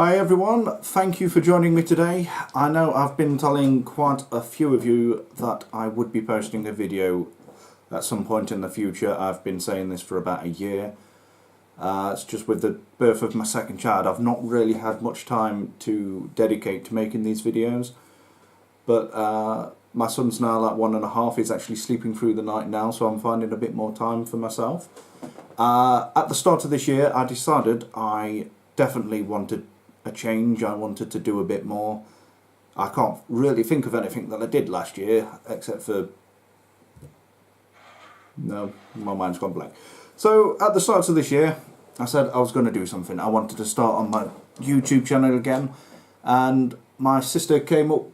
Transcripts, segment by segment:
Hi everyone, thank you for joining me today. I know I've been telling quite a few of you that I would be posting a video at some point in the future. I've been saying this for about a year. It's just with the birth of my second child, I've not really had much time to dedicate to making these videos. But my son's now like 1.5, he's actually sleeping through the night now, so I'm finding a bit more time for myself. At the start of this year, I decided I definitely wanted a change. I wanted to do a bit more. I can't really think of anything that I did last year except for... no, my mind's gone blank. So at the start of this year I said I was going to do something. I wanted to start on my YouTube channel again, and my sister came up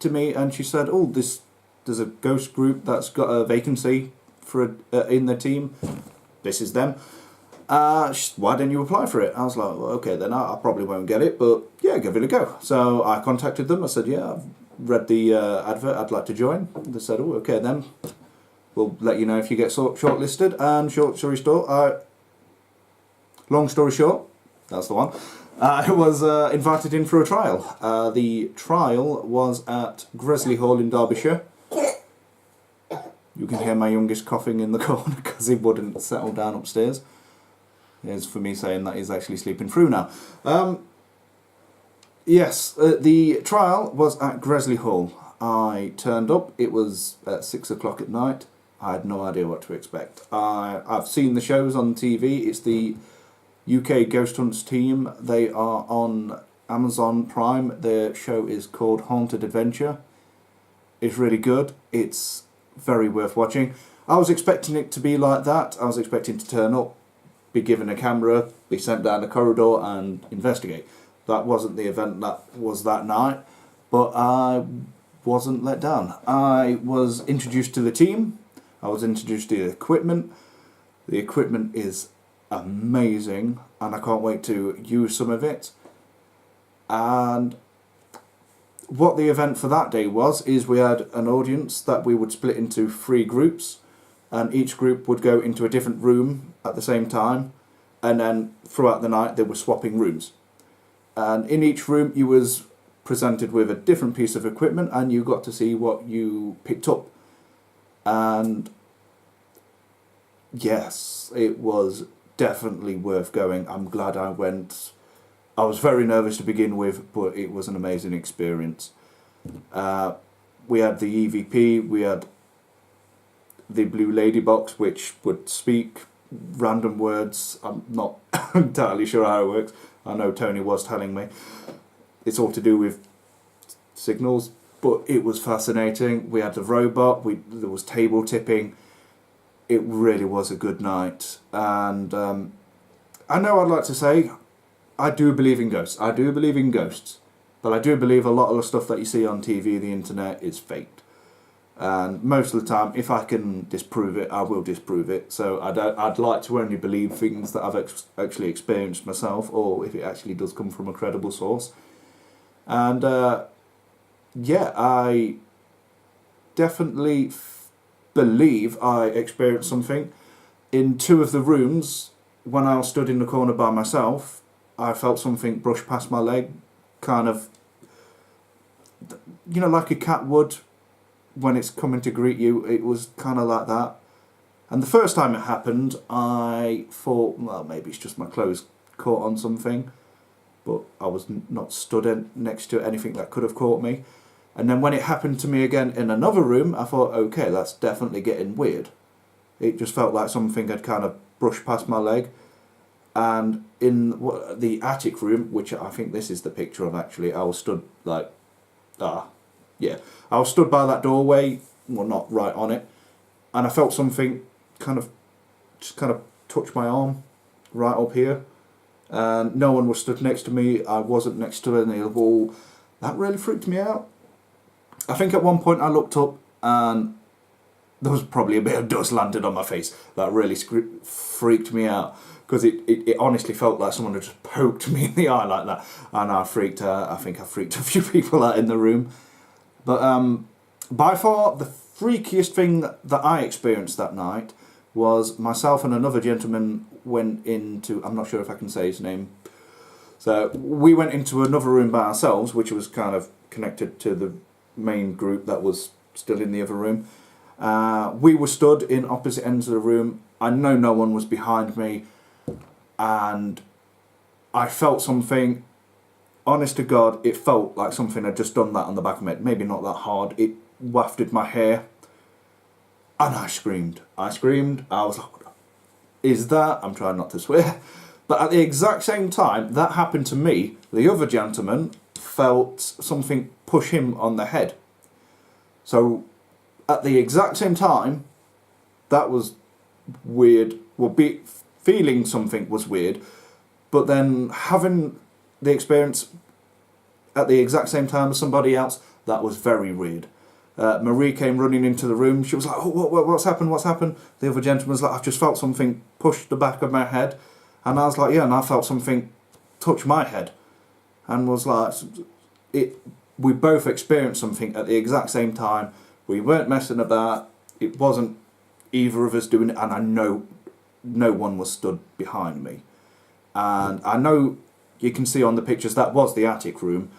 to me and she said, oh, there's a ghost group that's got a vacancy for in the team. This is them. Why didn't you apply for it? I was like, well, okay, then I probably won't get it, but yeah, give it a go. So I contacted them. I said, yeah, I've read the advert, I'd like to join. They said, oh, okay, then we'll let you know if you get shortlisted. And long story short, that's the one. I was invited in for a trial. The trial was at Gresley Hall in Derbyshire. You can hear my youngest coughing in the corner because he wouldn't settle down upstairs. Here's for me saying that he's actually sleeping through now. Yes, the trial was at Gresley Hall. I turned up, it was at 6 o'clock at night. I had no idea what to expect. I've seen the shows on TV. It's the UK Ghost Hunts team. They are on Amazon Prime. Their show is called Haunted Adventure. It's really good. It's very worth watching. I was expecting it to be like that. I was expecting to turn up, be given a camera, be sent down the corridor and investigate. That wasn't the event that was that night, but I wasn't let down. I was introduced to the team, I was introduced to the equipment. The equipment is amazing and I can't wait to use some of it. And what the event for that day was, is we had an audience that we would split into 3 groups, and each group would go into a different room at the same time, and then throughout the night they were swapping rooms. And in each room you was presented with a different piece of equipment and you got to see what you picked up. And yes, it was definitely worth going. I'm glad I went. I was very nervous to begin with, but it was an amazing experience. We had the EVP, we had the Blue Lady box, which would speak random words. I'm not entirely sure how it works. I know Tony was telling me. It's all to do with signals, but it was fascinating. We had the robot, there was table tipping. It really was a good night. And I know I'd like to say, I do believe in ghosts. I do believe in ghosts. But I do believe a lot of the stuff that you see on TV, the internet, is faked. And most of the time, if I can disprove it, I will disprove it. So I'd like to only believe things that I've actually experienced myself, or if it actually does come from a credible source. And yeah, I definitely believe I experienced something. In 2 of the rooms, when I stood in the corner by myself, I felt something brush past my leg, kind of, you know, like a cat would when it's coming to greet you. It was kind of like that. And the first time it happened, I thought, well, maybe it's just my clothes caught on something, but I was not stood next to anything that could have caught me. And then when it happened to me again in another room, I thought, okay, that's definitely getting weird. It just felt like something had kind of brushed past my leg. And in the attic room, which I think this is the picture of actually, I was stood like, yeah, I was stood by that doorway, well, not right on it, and I felt something just kind of touch my arm right up here. And no one was stood next to me. I wasn't next to any of the wall. That really freaked me out. I think at one point I looked up and there was probably a bit of dust landed on my face. That really freaked me out, because it honestly felt like someone had just poked me in the eye like that, and I think I freaked a few people out in the room. But by far the freakiest thing that I experienced that night was myself and another gentleman went into, I'm not sure if I can say his name, So we went into another room by ourselves, which was kind of connected to the main group that was still in the other room. We were stood in opposite ends of the room. I know no one was behind me, and I felt something. Honest to God, it felt like something had just done that on the back of my head. Maybe not that hard. It wafted my hair, and I screamed. I was like, is that? I'm trying not to swear. But at the exact same time that happened to me, the other gentleman felt something push him on the head. So at the exact same time, that was weird. Well, feeling something was weird, but then having the experience at the exact same time as somebody else, that was very weird. Marie came running into the room. She was like, oh, what's happened? What's happened? The other gentleman was like, I've just felt something push the back of my head. And I was like, yeah, and I felt something touch my head. And was like, we both experienced something at the exact same time. We weren't messing about. It wasn't either of us doing it. And I know no one was stood behind me. And I know you can see on the pictures that was the attic room.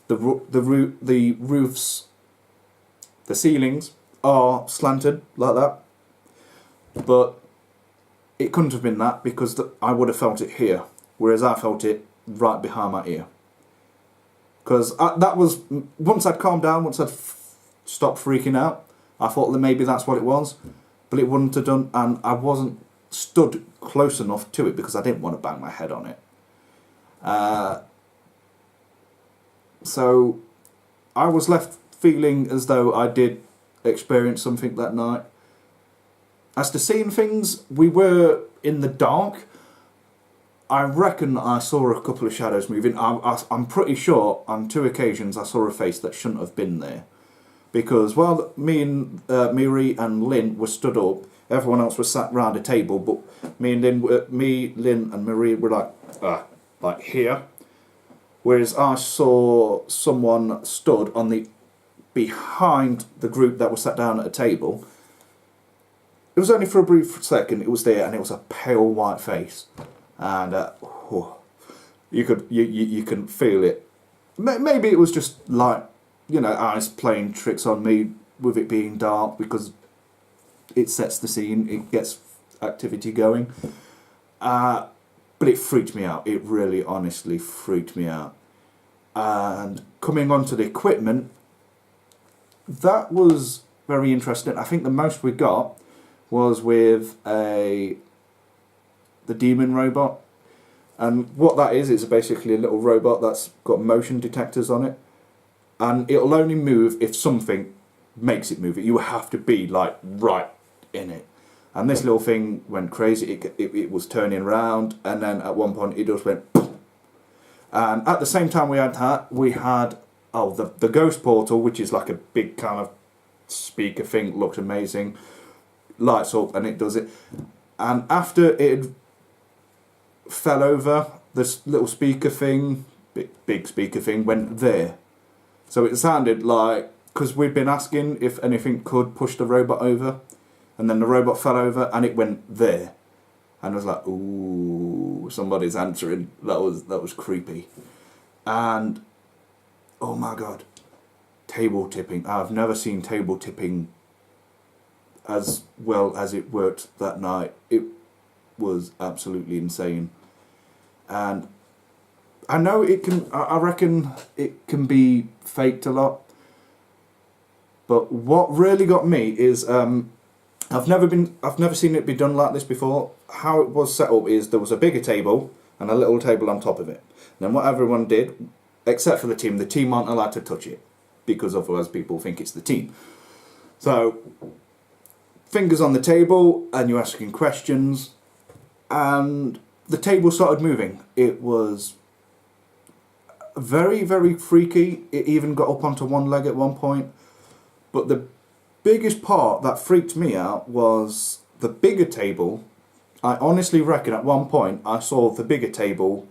The roofs, the ceilings are slanted like that. But it couldn't have been that, because I would have felt it here, whereas I felt it right behind my ear. Because that was, once I'd calmed down, once I'd stopped freaking out, I thought that maybe that's what it was, but it wouldn't have done, and I wasn't stood close enough to it because I didn't want to bang my head on it. So I was left feeling as though I did experience something that night. As to seeing things, we were in the dark. I reckon I saw a couple of shadows moving. I'm pretty sure on 2 occasions I saw a face that shouldn't have been there. Because while me and Miri and Lynn were stood up, everyone else was sat round a table, but me, Lynn and Marie were like here. Whereas I saw someone stood on the behind the group that was sat down at a table. It was only for a brief second. It was there, and it was a pale white face, and you can feel it. Maybe it was just like, you know, eyes playing tricks on me with it being dark, because it sets the scene. It gets activity going. But it freaked me out. It really, honestly freaked me out. And coming onto the equipment, that was very interesting. I think the most we got was with the demon robot. And what that is basically a little robot that's got motion detectors on it. And it'll only move if something makes it move. You have to be like right in it. And this little thing went crazy. It was turning around, and then at one point it just went poof. And at the same time we had that, we had the ghost portal, which is like a big kind of speaker thing. Looks amazing. Lights up and it does it. And after it fell over, this little speaker thing, big speaker thing, went there. So it sounded like, because we'd been asking if anything could push the robot over, and then the robot fell over and it went there. And I was like, ooh, somebody's answering. That was creepy. And oh my God, table tipping. I've never seen table tipping as well as it worked that night. It was absolutely insane. And I know it can, I reckon it can be faked a lot. But what really got me is, I've never seen it be done like this before. How it was set up is there was a bigger table and a little table on top of it. And then what everyone did, except for the team aren't allowed to touch it, because otherwise people think it's the team. So, fingers on the table, and you're asking questions, and the table started moving. It was very, very freaky. It even got up onto one leg at one point. But the biggest part that freaked me out was the bigger table. I honestly reckon at one point I saw the bigger table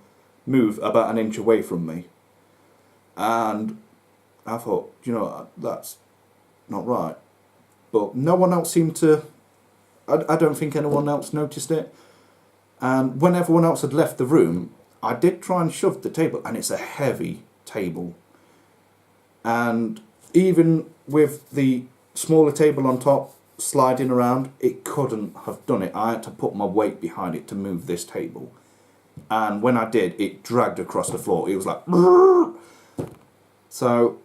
move about an inch away from me. And I thought, you know, that's not right. But no one else seemed to, I don't think anyone else noticed it. And when everyone else had left the room, I did try and shove the table, and it's a heavy table. And even with the smaller table on top sliding around, it couldn't have done it. I had to put my weight behind it to move this table. And when I did, it dragged across the floor. It was like... So,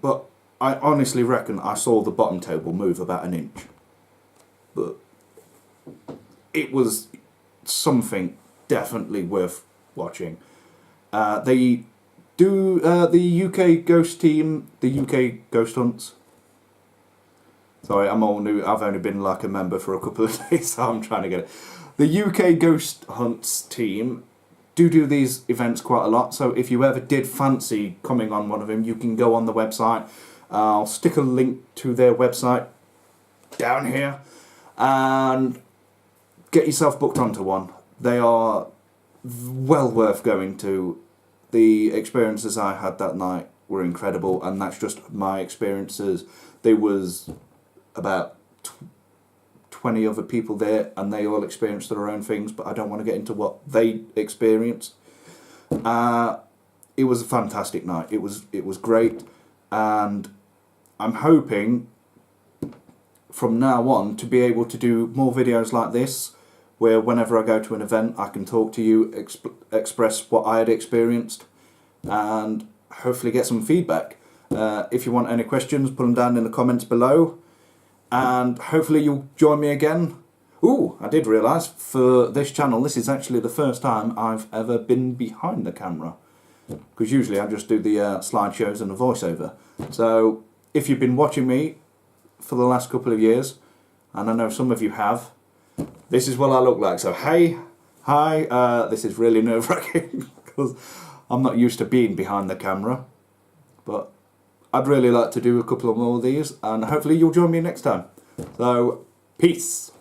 but I honestly reckon I saw the bottom table move about an inch. But it was something definitely worth watching. They do the UK Ghost team, the UK Ghost Hunts. Sorry, I'm all new. I've only been like a member for a couple of days, so I'm trying to get it. The UK Ghost Hunts team do these events quite a lot, so if you ever did fancy coming on one of them, you can go on the website. I'll stick a link to their website down here and get yourself booked onto one. They are well worth going to. The experiences I had that night were incredible, and that's just my experiences. There was about 20 other people there, and they all experienced their own things, but I don't want to get into what they experienced. It was a fantastic night. It was great, and I'm hoping from now on to be able to do more videos like this, where whenever I go to an event I can talk to you, express what I had experienced, and hopefully get some feedback. If you want any questions, put them down in the comments below, and hopefully you'll join me again. Ooh, I did realise for this channel this is actually the first time I've ever been behind the camera, because usually I just do the slideshows and the voiceover. So if you've been watching me for the last couple of years, and I know some of you have, this is what I look like. So hey, hi, this is really nerve-wracking because I'm not used to being behind the camera, but I'd really like to do a couple of more of these, and hopefully you'll join me next time. So, peace.